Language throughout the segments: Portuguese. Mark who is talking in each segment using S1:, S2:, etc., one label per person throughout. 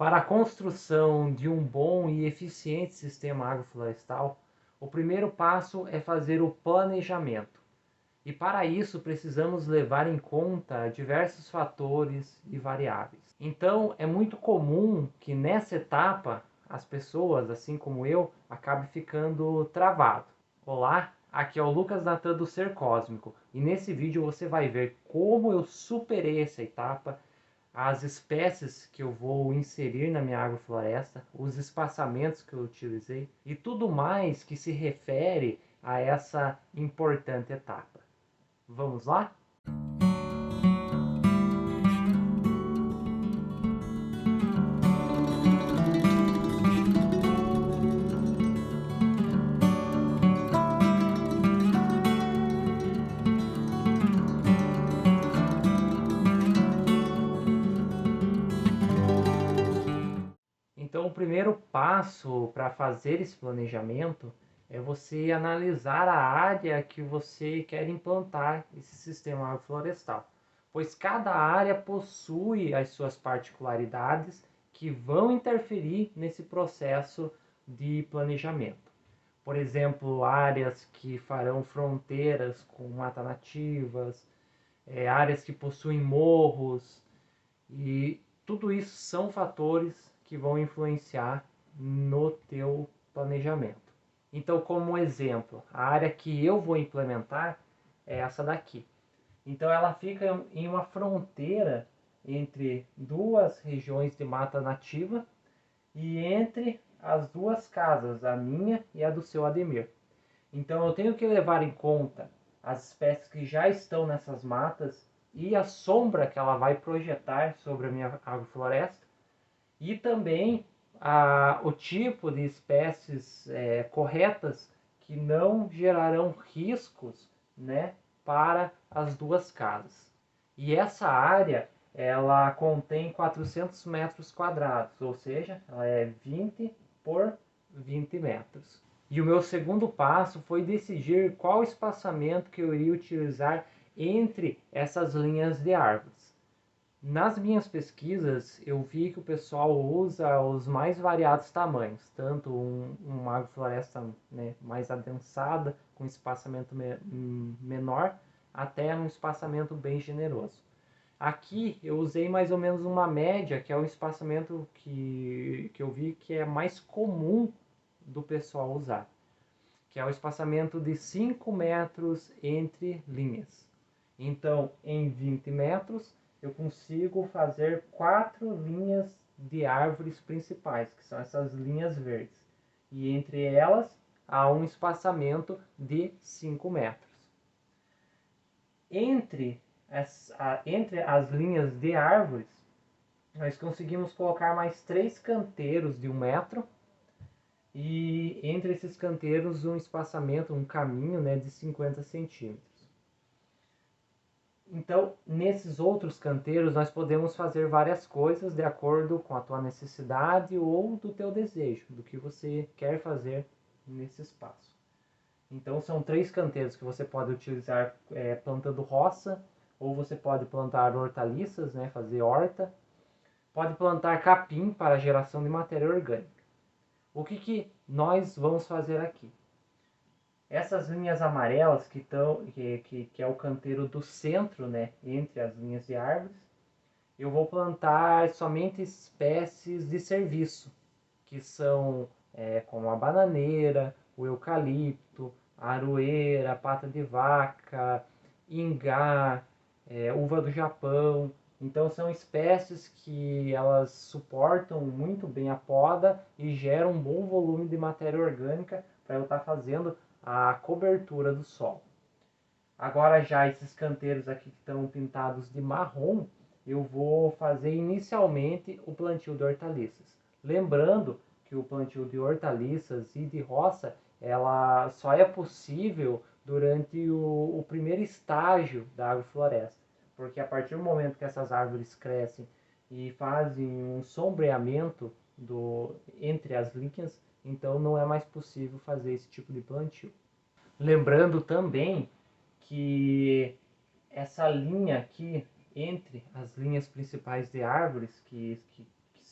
S1: Para a construção de um bom e eficiente sistema agroflorestal, o primeiro passo é fazer o planejamento. E para isso precisamos levar em conta diversos fatores e variáveis. Então é muito comum que nessa etapa as pessoas, assim como eu, acabem ficando travado. Olá, aqui é o Lucas Natan do Ser Cósmico e nesse vídeo você vai ver como eu superei essa etapa, as espécies que eu vou inserir na minha agrofloresta, os espaçamentos que eu utilizei e tudo mais que se refere a essa importante etapa. Vamos lá? Então, o primeiro passo para fazer esse planejamento é você analisar a área que você quer implantar esse sistema agroflorestal, pois cada área possui as suas particularidades que vão interferir nesse processo de planejamento. Por exemplo, áreas que farão fronteiras com mata nativas, áreas que possuem morros, e tudo isso são fatores que vão influenciar no teu planejamento. Então, como exemplo, a área que eu vou implementar é essa daqui. Então, ela fica em uma fronteira entre duas regiões de mata nativa e entre as duas casas, a minha e a do seu Ademir. Então, eu tenho que levar em conta as espécies que já estão nessas matas e a sombra que ela vai projetar sobre a minha agrofloresta, e também o tipo de espécies corretas que não gerarão riscos, né, para as duas casas. E essa área ela contém 400 metros quadrados, ou seja, ela é 20 por 20 metros. E o meu segundo passo foi decidir qual espaçamento que eu iria utilizar entre essas linhas de árvores. Nas minhas pesquisas, eu vi que o pessoal usa os mais variados tamanhos, tanto uma agrofloresta, né, mais adensada, com espaçamento menor, até um espaçamento bem generoso. Aqui eu usei mais ou menos uma média, que é o espaçamento que eu vi que é mais comum do pessoal usar, que é o espaçamento de 5 metros entre linhas. Então, em 20 metros, eu consigo fazer 4 linhas de árvores principais, que são essas linhas verdes. E entre elas, há um espaçamento de 5 metros. Entre as linhas de árvores, nós conseguimos colocar mais 3 canteiros de 1 metro, e entre esses canteiros um espaçamento, um caminho, né, de 50 centímetros. Então, nesses outros canteiros, nós podemos fazer várias coisas de acordo com a tua necessidade ou do teu desejo, do que você quer fazer nesse espaço. Então, são 3 canteiros que você pode utilizar plantando roça, ou você pode plantar hortaliças, né, fazer horta. Pode plantar capim para geração de matéria orgânica. O que nós vamos fazer aqui? Essas linhas amarelas que é o canteiro do centro, né, entre as linhas de árvores, eu vou plantar somente espécies de serviço, que são como a bananeira, o eucalipto, a aroeira, a pata de vaca, ingá, uva do Japão. Então são espécies que elas suportam muito bem a poda e geram um bom volume de matéria orgânica para eu estar fazendo a cobertura do solo. Agora já esses canteiros aqui que estão pintados de marrom, eu vou fazer inicialmente o plantio de hortaliças. Lembrando que o plantio de hortaliças e de roça, ela só é possível durante o primeiro estágio da agrofloresta, porque a partir do momento que essas árvores crescem e fazem um sombreamento entre as linhas, então não é mais possível fazer esse tipo de plantio. Lembrando também que essa linha aqui, entre as linhas principais de árvores, que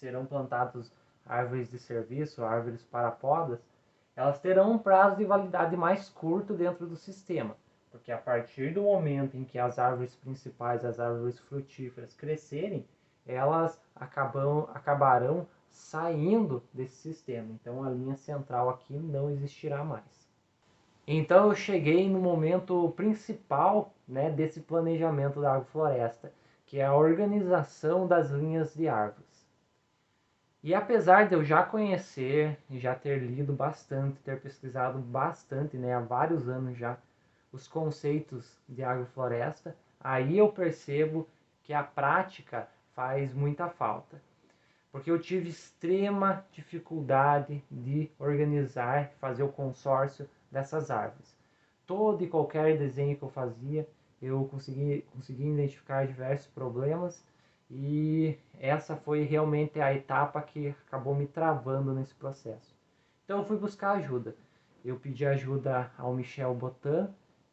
S1: serão plantadas árvores de serviço, árvores para podas, elas terão um prazo de validade mais curto dentro do sistema, porque a partir do momento em que as árvores principais, as árvores frutíferas crescerem, elas acabarão saindo desse sistema. Então a linha central aqui não existirá mais. Então eu cheguei no momento principal, né, desse planejamento da agrofloresta, que é a organização das linhas de árvores. E apesar de eu já conhecer, já ter lido bastante, ter pesquisado bastante, né, há vários anos já, os conceitos de agrofloresta, aí eu percebo que a prática faz muita falta. Porque eu tive extrema dificuldade de organizar, fazer o consórcio dessas árvores. Todo e qualquer desenho que eu fazia, eu consegui identificar diversos problemas, e essa foi realmente a etapa que acabou me travando nesse processo. Então eu fui buscar ajuda. Eu pedi ajuda ao Michel Botan,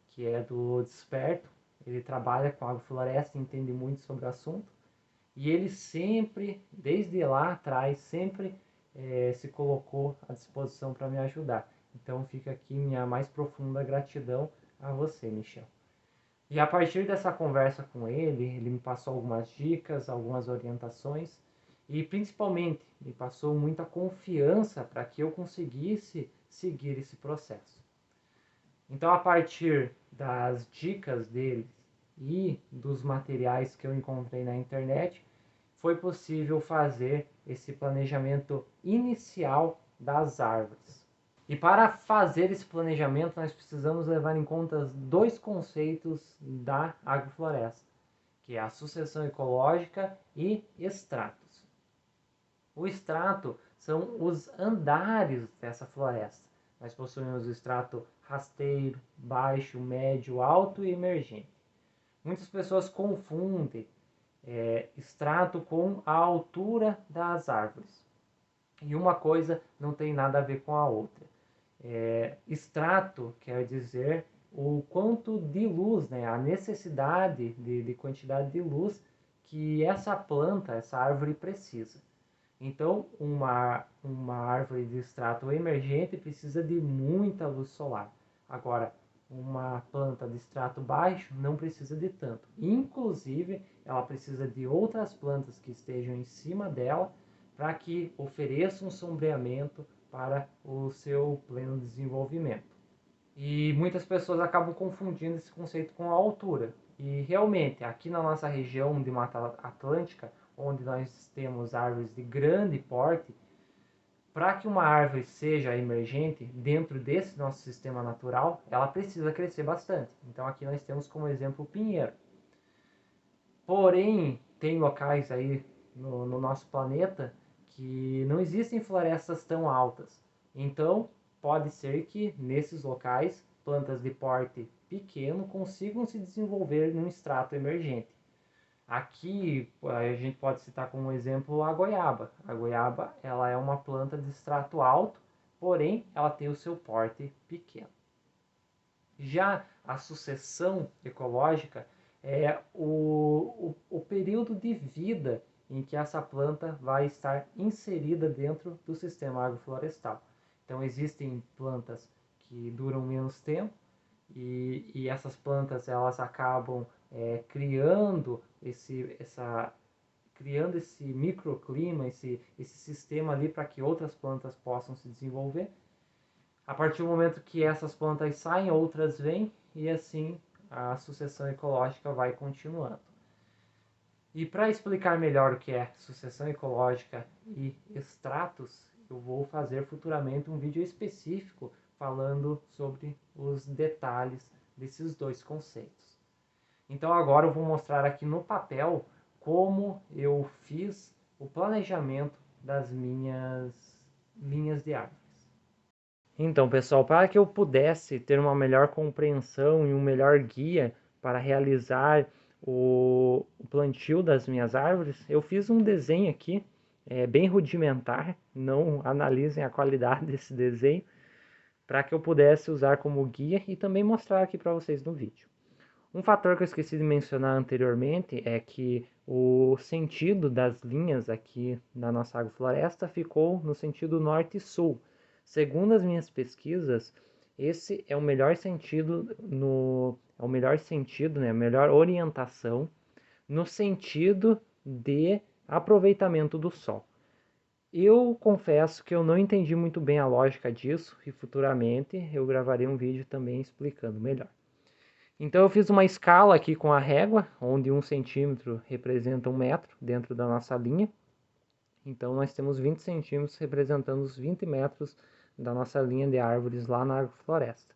S1: que é do Desperto. Ele trabalha com agrofloresta e entende muito sobre o assunto. E ele sempre, desde lá atrás, sempre se colocou à disposição para me ajudar. Então fica aqui minha mais profunda gratidão a você, Michel. E a partir dessa conversa com ele me passou algumas dicas, algumas orientações e principalmente me passou muita confiança para que eu conseguisse seguir esse processo. Então, a partir das dicas dele e dos materiais que eu encontrei na internet, foi possível fazer esse planejamento inicial das árvores. E para fazer esse planejamento, nós precisamos levar em conta dois conceitos da agrofloresta, que é a sucessão ecológica e estratos. O estrato são os andares dessa floresta. Nós possuímos o estrato rasteiro, baixo, médio, alto e emergente. Muitas pessoas confundem estrato com a altura das árvores. E uma coisa não tem nada a ver com a outra. Estrato quer dizer o quanto de luz, né, a necessidade de quantidade de luz que essa planta, essa árvore precisa. Então, uma árvore de estrato emergente precisa de muita luz solar. Agora, uma planta de estrato baixo não precisa de tanto. Inclusive, ela precisa de outras plantas que estejam em cima dela para que ofereçam um sombreamento para o seu pleno desenvolvimento. E muitas pessoas acabam confundindo esse conceito com a altura. E realmente, aqui na nossa região de Mata Atlântica, onde nós temos árvores de grande porte, para que uma árvore seja emergente dentro desse nosso sistema natural, ela precisa crescer bastante. Então aqui nós temos como exemplo o pinheiro. Porém, tem locais aí no nosso planeta que não existem florestas tão altas. Então, pode ser que nesses locais, plantas de porte pequeno consigam se desenvolver num estrato emergente. Aqui a gente pode citar como exemplo a goiaba. A goiaba ela é uma planta de extrato alto, porém ela tem o seu porte pequeno. Já a sucessão ecológica é o período de vida em que essa planta vai estar inserida dentro do sistema agroflorestal. Então existem plantas que duram menos tempo e essas plantas elas acabam criando criando esse microclima, esse sistema ali para que outras plantas possam se desenvolver. A partir do momento que essas plantas saem, outras vêm e assim a sucessão ecológica vai continuando. E para explicar melhor o que é sucessão ecológica e estratos, eu vou fazer futuramente um vídeo específico falando sobre os detalhes desses dois conceitos. Então agora eu vou mostrar aqui no papel como eu fiz o planejamento das minhas linhas de árvores. Então, pessoal, para que eu pudesse ter uma melhor compreensão e um melhor guia para realizar o plantio das minhas árvores, eu fiz um desenho aqui, bem rudimentar, não analisem a qualidade desse desenho, para que eu pudesse usar como guia e também mostrar aqui para vocês no vídeo. Um fator que eu esqueci de mencionar anteriormente é que o sentido das linhas aqui na nossa agrofloresta ficou no sentido norte e sul. Segundo as minhas pesquisas, esse é o melhor sentido é o melhor sentido, né, a melhor orientação no sentido de aproveitamento do sol. Eu confesso que eu não entendi muito bem a lógica disso e futuramente eu gravarei um vídeo também explicando melhor. Então eu fiz uma escala aqui com a régua, onde 1 centímetro representa 1 metro dentro da nossa linha. Então nós temos 20 centímetros representando os 20 metros da nossa linha de árvores lá na agrofloresta.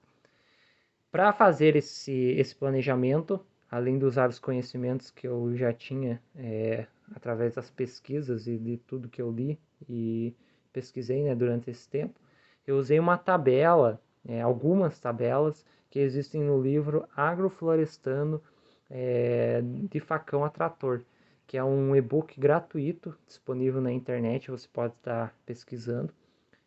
S1: Para fazer esse planejamento, além de usar os conhecimentos que eu já tinha através das pesquisas e de tudo que eu li e pesquisei, né, durante esse tempo, eu usei uma tabela, algumas tabelas que existem no livro Agroflorestando de Facão a Trator, que é um e-book gratuito disponível na internet, você pode estar pesquisando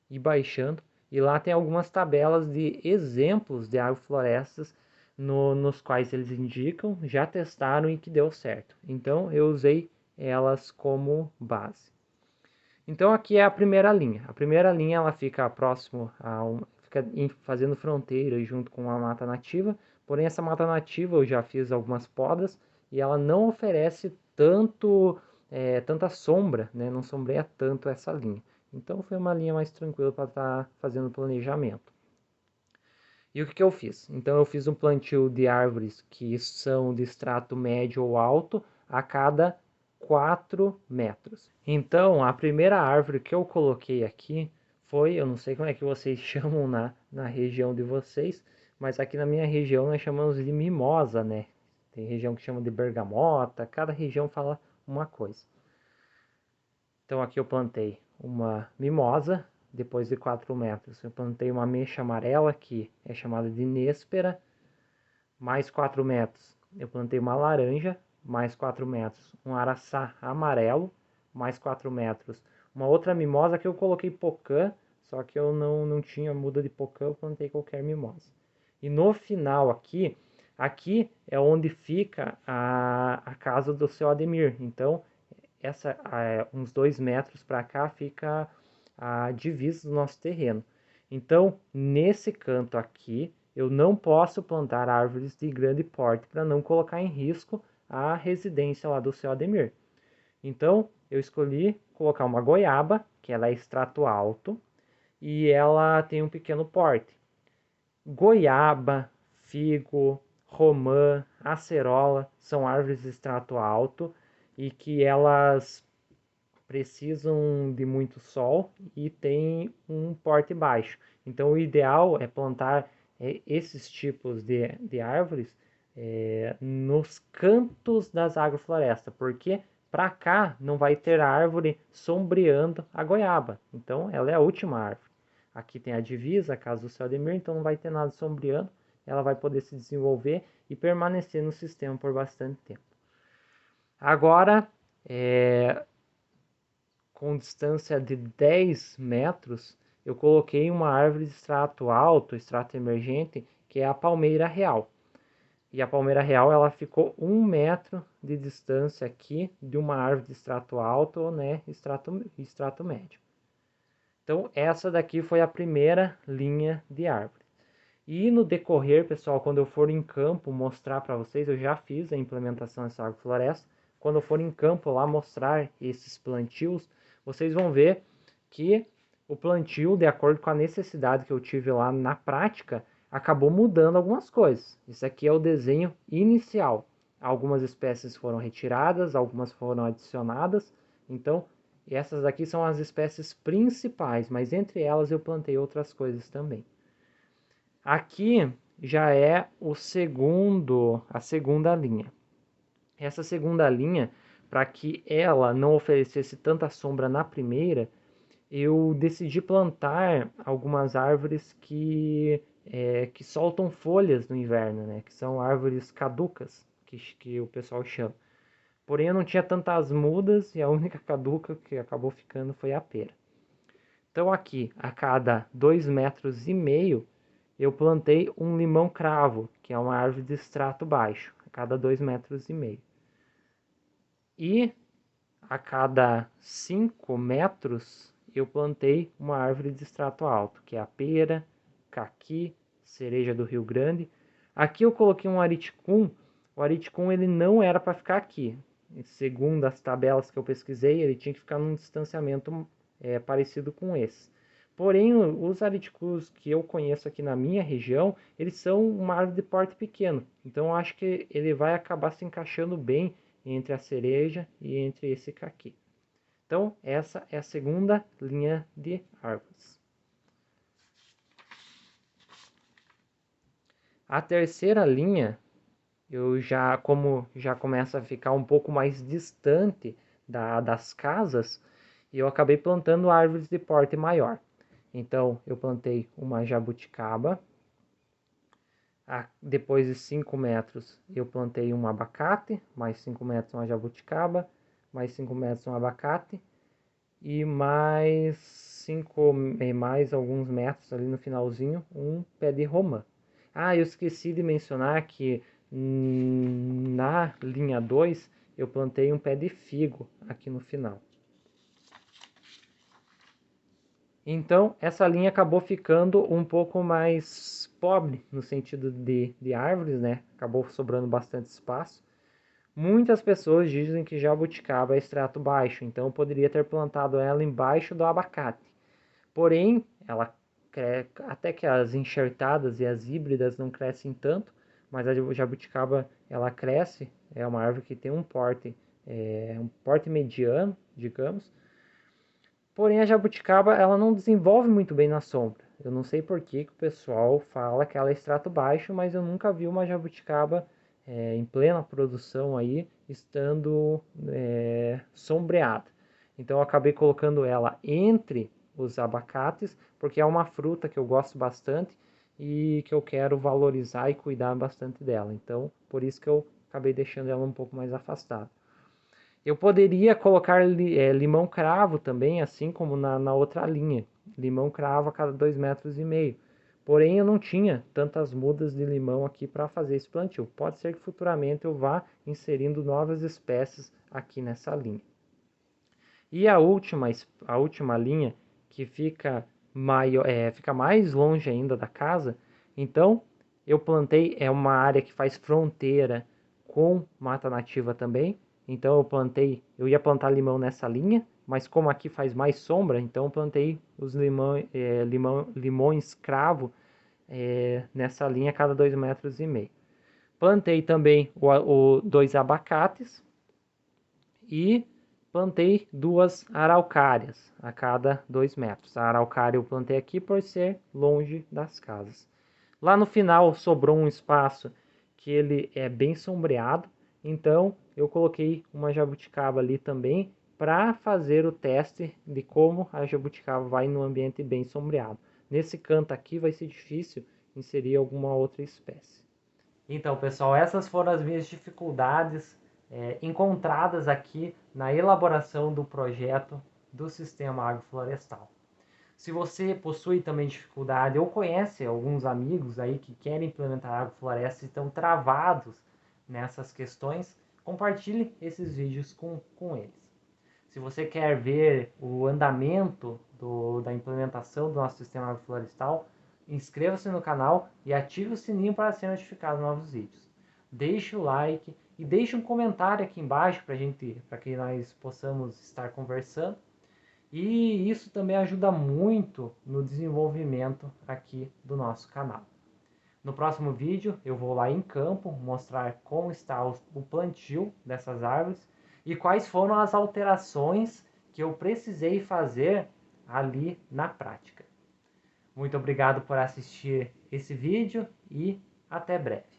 S1: e baixando. E lá tem algumas tabelas de exemplos de agroflorestas nos quais eles indicam, já testaram e que deu certo. Então eu usei elas como base. Então aqui é a primeira linha. A primeira linha ela fica próximo fica fazendo fronteira junto com a mata nativa. Porém essa mata nativa eu já fiz algumas podas e ela não oferece tanta sombra, né? Não sombreia tanto essa linha. Então foi uma linha mais tranquila para estar fazendo planejamento. E o que eu fiz? Então eu fiz um plantio de árvores que são de extrato médio ou alto a cada 4 metros. Então a primeira árvore que eu coloquei aqui foi, eu não sei como é que vocês chamam na região de vocês, mas aqui na minha região nós chamamos de mimosa, né? Tem região que chama de bergamota, cada região fala uma coisa. Então aqui eu plantei uma mimosa, depois de 4 metros. Eu plantei uma ameixa amarela, que é chamada de néspera, mais 4 metros. Eu plantei uma laranja, mais 4 metros. Um araçá amarelo, mais 4 metros. Uma outra mimosa que eu coloquei pocã, só que eu não tinha muda de pocã, eu plantei qualquer mimosa. E no final aqui é onde fica a casa do seu Ademir. Então uns 2 metros para cá fica a divisa do nosso terreno. Então, nesse canto aqui, eu não posso plantar árvores de grande porte para não colocar em risco a residência lá do seu Ademir. Então, eu escolhi colocar uma goiaba, que ela é extrato alto, e ela tem um pequeno porte. Goiaba, figo, romã, acerola são árvores de extrato alto e que elas precisam de muito sol e tem um porte baixo. Então o ideal é plantar esses tipos de árvores nos cantos das agroflorestas, porque para cá não vai ter árvore sombreando a goiaba. Então ela é a última árvore. Aqui tem a divisa, a casa do céu de Mir, então não vai ter nada sombreando. Ela vai poder se desenvolver e permanecer no sistema por bastante tempo. Agora, com distância de 10 metros, eu coloquei uma árvore de extrato alto, extrato emergente, que é a palmeira real. E a palmeira real ela ficou 1 metro de distância aqui de uma árvore de extrato alto, né, extrato médio. Então essa daqui foi a primeira linha de árvore. E no decorrer, pessoal, quando eu for em campo mostrar para vocês, eu já fiz a implementação dessa agrofloresta. Quando eu for em campo lá mostrar esses plantios, vocês vão ver que o plantio, de acordo com a necessidade que eu tive lá na prática, acabou mudando algumas coisas. Isso aqui é o desenho inicial. Algumas espécies foram retiradas, algumas foram adicionadas. Então, essas aqui são as espécies principais, mas entre elas eu plantei outras coisas também. Aqui já é a segunda linha. Essa segunda linha, para que ela não oferecesse tanta sombra na primeira, eu decidi plantar algumas árvores que soltam folhas no inverno, né? Que são árvores caducas, que o pessoal chama. Porém, eu não tinha tantas mudas e a única caduca que acabou ficando foi a pera. Então aqui, a cada 2,5 metros, eu plantei um limão cravo, que é uma árvore de extrato baixo. cada 2,5 metros. E a cada 5 metros eu plantei uma árvore de extrato alto, que é a pera, caqui, cereja do Rio Grande. Aqui eu coloquei um ariticum. O ariticum ele não era para ficar aqui. Segundo as tabelas que eu pesquisei, ele tinha que ficar num distanciamento parecido com esse. Porém, os ariticus que eu conheço aqui na minha região, eles são uma árvore de porte pequeno. Então, eu acho que ele vai acabar se encaixando bem entre a cereja e entre esse caqui. Então, essa é a segunda linha de árvores. A terceira linha, como já começa a ficar um pouco mais distante das casas, eu acabei plantando árvores de porte maior. Então, eu plantei uma jabuticaba. Depois de 5 metros, eu plantei um abacate, mais 5 metros uma jabuticaba, mais 5 metros um abacate, e mais alguns metros ali no finalzinho, um pé de romã. Eu esqueci de mencionar que na linha 2, eu plantei um pé de figo aqui no final. Então, essa linha acabou ficando um pouco mais pobre no sentido de árvores, né? Acabou sobrando bastante espaço. Muitas pessoas dizem que jabuticaba é extrato baixo, então eu poderia ter plantado ela embaixo do abacate. Porém, até que as enxertadas e as híbridas não crescem tanto, mas a jabuticaba ela cresce, é uma árvore que tem um porte mediano, digamos. Porém, a jabuticaba ela não desenvolve muito bem na sombra. Eu não sei por que o pessoal fala que ela é extrato baixo, mas eu nunca vi uma jabuticaba em plena produção aí, estando sombreada. Então eu acabei colocando ela entre os abacates, porque é uma fruta que eu gosto bastante e que eu quero valorizar e cuidar bastante dela. Então, por isso que eu acabei deixando ela um pouco mais afastada. Eu poderia colocar limão cravo também, assim como na outra linha. Limão cravo a cada 2,5 metros. Porém, eu não tinha tantas mudas de limão aqui para fazer esse plantio. Pode ser que futuramente eu vá inserindo novas espécies aqui nessa linha. E a última linha, que fica mais longe ainda da casa, então eu plantei, é uma área que faz fronteira com mata nativa também. Então eu ia plantar limão nessa linha, mas como aqui faz mais sombra, então eu plantei os limões cravo nessa linha a cada 2,5 metros. Plantei também 2 abacates e plantei 2 araucárias a cada 2 metros. A araucária eu plantei aqui por ser longe das casas. Lá no final sobrou um espaço que ele é bem sombreado, então eu coloquei uma jabuticaba ali também para fazer o teste de como a jabuticaba vai no ambiente bem sombreado. Nesse canto aqui vai ser difícil inserir alguma outra espécie. Então, pessoal, essas foram as minhas dificuldades encontradas aqui na elaboração do projeto do Sistema Agroflorestal. Se você possui também dificuldade ou conhece alguns amigos aí que querem implementar agrofloresta e estão travados nessas questões, compartilhe esses vídeos com eles. Se você quer ver o andamento da implementação do nosso sistema agroflorestal, inscreva-se no canal e ative o sininho para ser notificado de novos vídeos. Deixe o like e deixe um comentário aqui embaixo para que nós possamos estar conversando. E isso também ajuda muito no desenvolvimento aqui do nosso canal. No próximo vídeo eu vou lá em campo mostrar como está o plantio dessas árvores e quais foram as alterações que eu precisei fazer ali na prática. Muito obrigado por assistir esse vídeo e até breve.